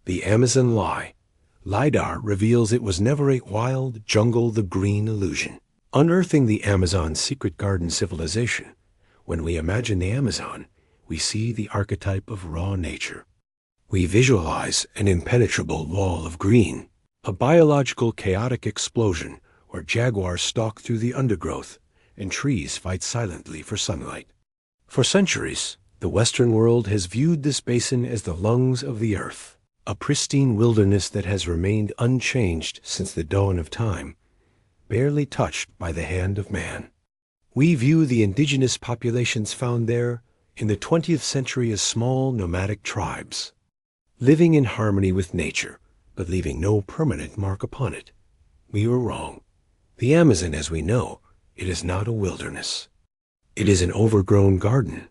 The Amazon lie. LiDAR reveals it was never a wild jungle the green illusion. Unearthing the Amazon's secret garden civilization. When we imagine the Amazon, we see the archetype of raw nature. We visualize an impenetrable wall of green, a biological chaotic explosion where jaguars stalk through the undergrowth and trees fight silently for sunlight. For centuries, the Western world has viewed this basin as the lungs of the earth, a pristine wilderness that has remained unchanged since the dawn of time, barely touched by the hand of man. We view the indigenous populations found there in the 20th century as small nomadic tribes, living in harmony with nature, but leaving no permanent mark upon it. We were wrong. The Amazon, as we know, it is not a wilderness. It is an overgrown garden.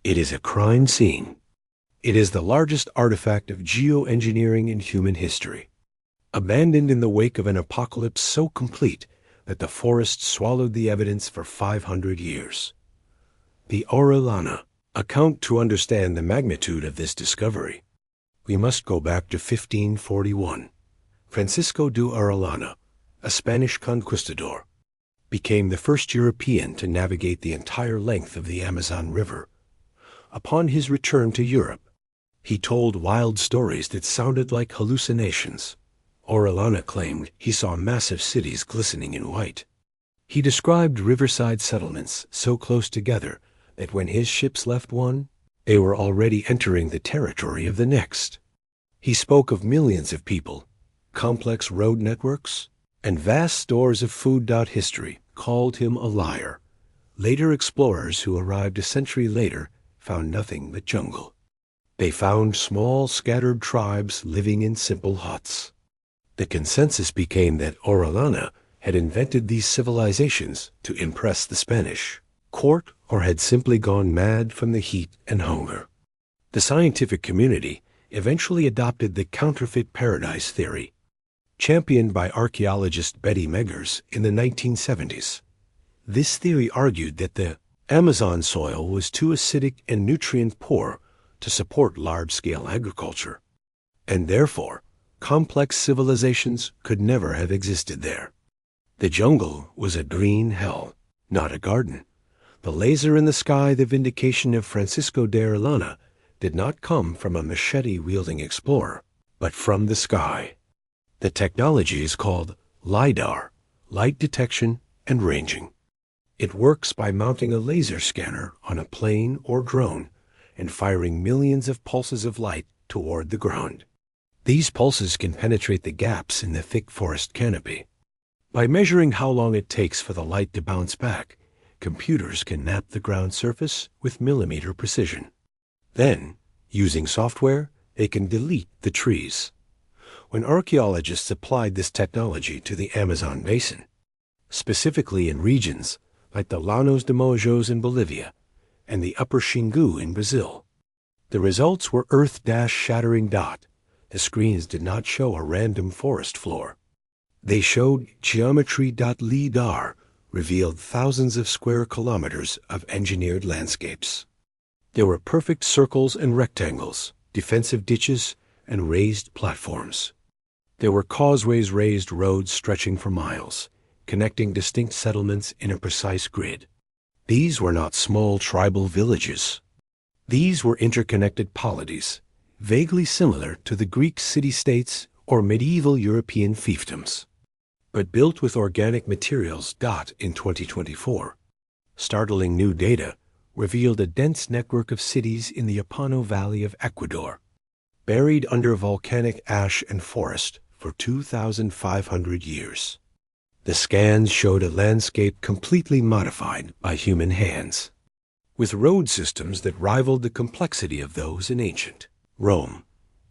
It is a crime scene. It is the largest artifact of geoengineering in human history, abandoned in the wake of an apocalypse so complete that the forest swallowed the evidence for 500 years. The Orellana account to understand the magnitude of this discovery. We must go back to 1541. Francisco de Orellana, a Spanish conquistador, became the first European to navigate the entire length of the Amazon River. Upon his return to Europe, he told wild stories that sounded like hallucinations. Orellana claimed he saw massive cities glistening in white. He described riverside settlements so close together that when his ships left one, they were already entering the territory of the next. He spoke of millions of people, complex road networks, and vast stores of food. History called him a liar. Later explorers who arrived a century later found nothing but jungle. They found small, scattered tribes living in simple huts. The consensus became that Orellana had invented these civilizations to impress the Spanish court or had simply gone mad from the heat and hunger. The scientific community eventually adopted the counterfeit paradise theory, championed by archaeologist Betty Meggers in the 1970s. This theory argued that the Amazon soil was too acidic and nutrient-poor to support large-scale agriculture, and therefore complex civilizations could never have existed there. The jungle was a green hell, not a garden. The laser in the sky, the vindication of Francisco de Orellana, did not come from a machete-wielding explorer, but from the sky. The technology is called LiDAR, light detection and ranging. It works by mounting a laser scanner on a plane or drone and firing millions of pulses of light toward the ground. These pulses can penetrate the gaps in the thick forest canopy. By measuring how long it takes for the light to bounce back, computers can map the ground surface with millimeter precision. Then, using software, they can delete the trees. When archaeologists applied this technology to the Amazon basin, specifically in regions like the Llanos de Mojos in Bolivia and the Upper Xingu in Brazil, the results were earth-shattering. The screens did not show a random forest floor. They showed geometry. LiDAR revealed thousands of square kilometers of engineered landscapes. There were perfect circles and rectangles, defensive ditches, and raised platforms. There were causeways, raised roads stretching for miles, connecting distinct settlements in a precise grid. These were not small tribal villages. These were interconnected polities, vaguely similar to the Greek city-states or medieval European fiefdoms, but built with organic materials. In 2024, startling new data revealed a dense network of cities in the Apano Valley of Ecuador, buried under volcanic ash and forest for 2,500 years. The scans showed a landscape completely modified by human hands, with road systems that rivaled the complexity of those in ancient Rome,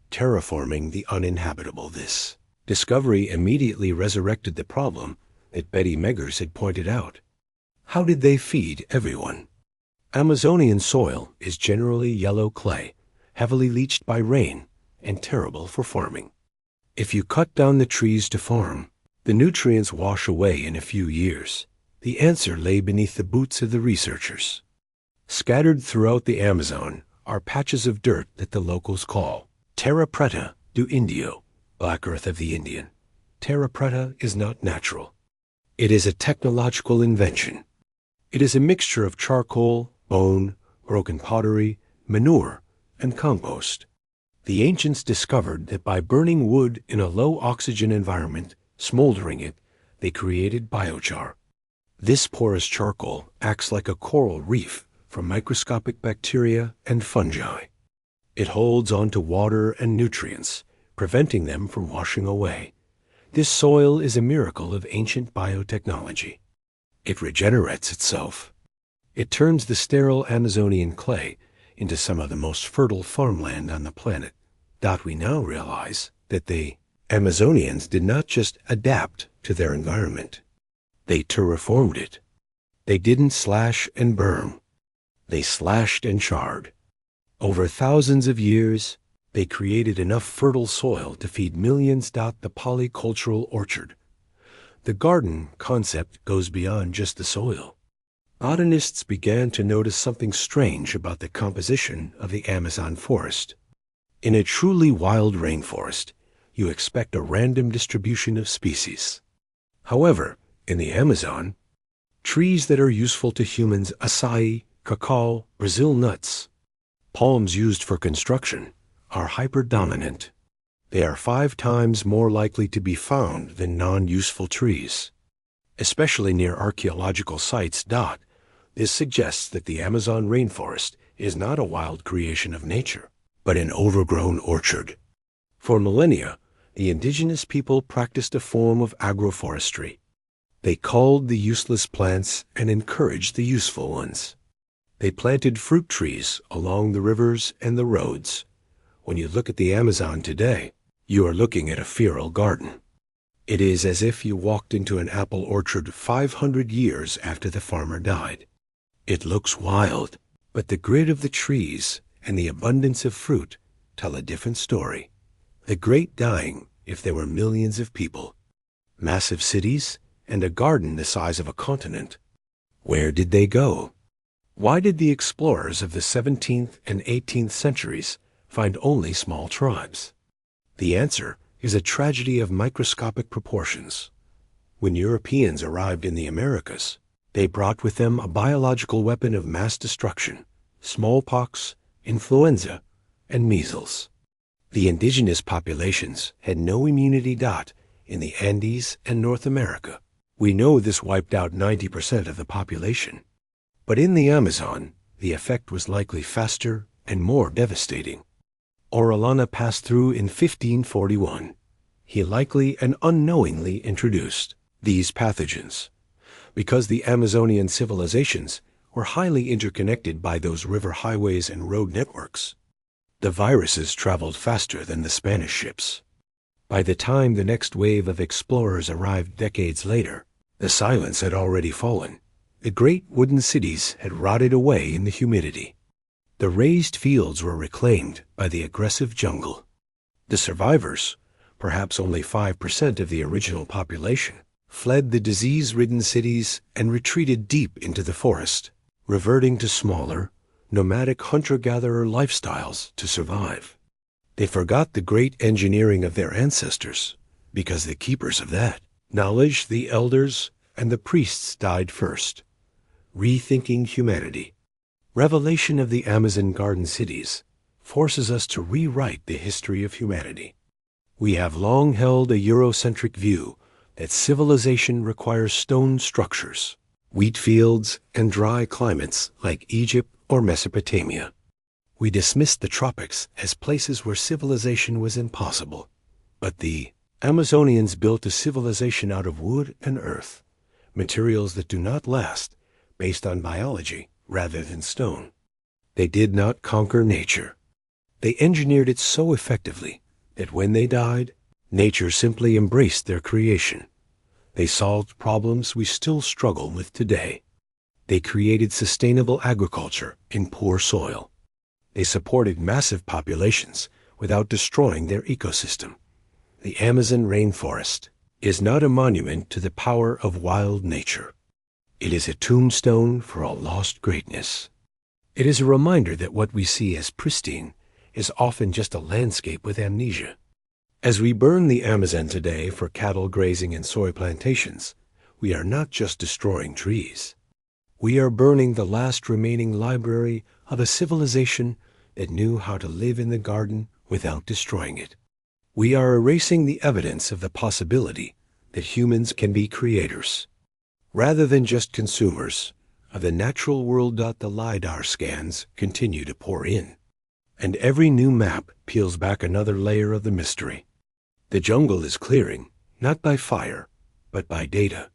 terraforming the uninhabitable. This discovery immediately resurrected the problem that Betty Meggers had pointed out. How did they feed everyone? Amazonian soil is generally yellow clay, heavily leached by rain, and terrible for farming. If you cut down the trees to farm, the nutrients wash away in a few years. The answer lay beneath the boots of the researchers. Scattered throughout the Amazon are patches of dirt that the locals call Terra Preta, do Indio, black earth of the Indian. Terra Preta is not natural. It is a technological invention. It is a mixture of charcoal, bone, broken pottery, manure, and compost. The ancients discovered that by burning wood in a low-oxygen environment, smoldering it, they created biochar. This porous charcoal acts like a coral reef for microscopic bacteria and fungi. It holds onto water and nutrients, preventing them from washing away. This soil is a miracle of ancient biotechnology. It regenerates itself. It turns the sterile Amazonian clay into some of the most fertile farmland on the planet. We now realize that the Amazonians did not just adapt to their environment. They terraformed it. They didn't slash and burn. They slashed and charred. Over thousands of years, they created enough fertile soil to feed millions. The polycultural orchard. The garden concept goes beyond just the soil. Botanists began to notice something strange about the composition of the Amazon forest. In a truly wild rainforest, you expect a random distribution of species. However, in the Amazon, trees that are useful to humans, acai, cacao, Brazil nuts, palms used for construction, are hyperdominant. They are 5 times more likely to be found than non-useful trees, especially near archaeological sites. This suggests that the Amazon rainforest is not a wild creation of nature, but an overgrown orchard. For millennia, the indigenous people practiced a form of agroforestry. They culled the useless plants and encouraged the useful ones. They planted fruit trees along the rivers and the roads. When you look at the Amazon today, you are looking at a feral garden. It is as if you walked into an apple orchard 500 years after the farmer died. It looks wild, but the grid of the trees and the abundance of fruit tell a different story. The great dying if there were millions of people, massive cities, and a garden the size of a continent. Where did they go? Why did the explorers of the 17th and 18th centuries find only small tribes? The answer is a tragedy of microscopic proportions. When Europeans arrived in the Americas, they brought with them a biological weapon of mass destruction: smallpox, influenza, and measles. The indigenous populations had no immunity. In the Andes and North America, we know this wiped out 90% of the population. But in the Amazon, the effect was likely faster and more devastating. Orellana passed through in 1541. He likely and unknowingly introduced these pathogens, because the Amazonian civilizations were highly interconnected by those river highways and road networks. The viruses traveled faster than the Spanish ships. By the time the next wave of explorers arrived decades later, the silence had already fallen. The great wooden cities had rotted away in the humidity. The raised fields were reclaimed by the aggressive jungle. The survivors, perhaps only 5% of the original population, fled the disease-ridden cities and retreated deep into the forest, reverting to smaller, nomadic hunter-gatherer lifestyles to survive. They forgot the great engineering of their ancestors, because the keepers of that knowledge, the elders and the priests, died first. Rethinking humanity. Revelation of the Amazon garden cities forces us to rewrite the history of humanity. We have long held a Eurocentric view that civilization requires stone structures, wheat fields, and dry climates like Egypt or Mesopotamia. We dismissed the tropics as places where civilization was impossible. But the Amazonians built a civilization out of wood and earth, materials that do not last, based on biology rather than stone. They did not conquer nature. They engineered it so effectively that when they died, nature simply embraced their creation. They solved problems we still struggle with today. They created sustainable agriculture in poor soil. They supported massive populations without destroying their ecosystem. The Amazon rainforest is not a monument to the power of wild nature. It is a tombstone for a lost greatness. It is a reminder that what we see as pristine is often just a landscape with amnesia. As we burn the Amazon today for cattle grazing and soy plantations, we are not just destroying trees. We are burning the last remaining library of a civilization that knew how to live in the garden without destroying it. We are erasing the evidence of the possibility that humans can be creators, rather than just consumers, of the natural world. The LiDAR scans continue to pour in, and every new map peels back another layer of the mystery. The jungle is clearing, not by fire, but by data.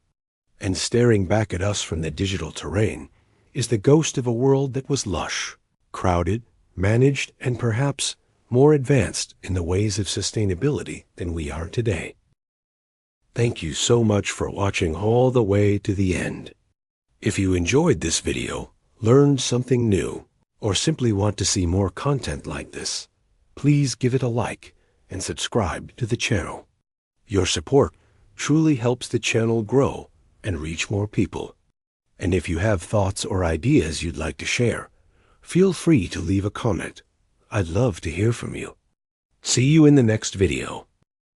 And staring back at us from the digital terrain is the ghost of a world that was lush, crowded, managed, and perhaps more advanced in the ways of sustainability than we are today. Thank you so much for watching all the way to the end. If you enjoyed this video, learned something new, or simply want to see more content like this, please give it a like and subscribe to the channel. Your support truly helps the channel grow and reach more people. And if you have thoughts or ideas you'd like to share, feel free to leave a comment. I'd love to hear from you. See you in the next video.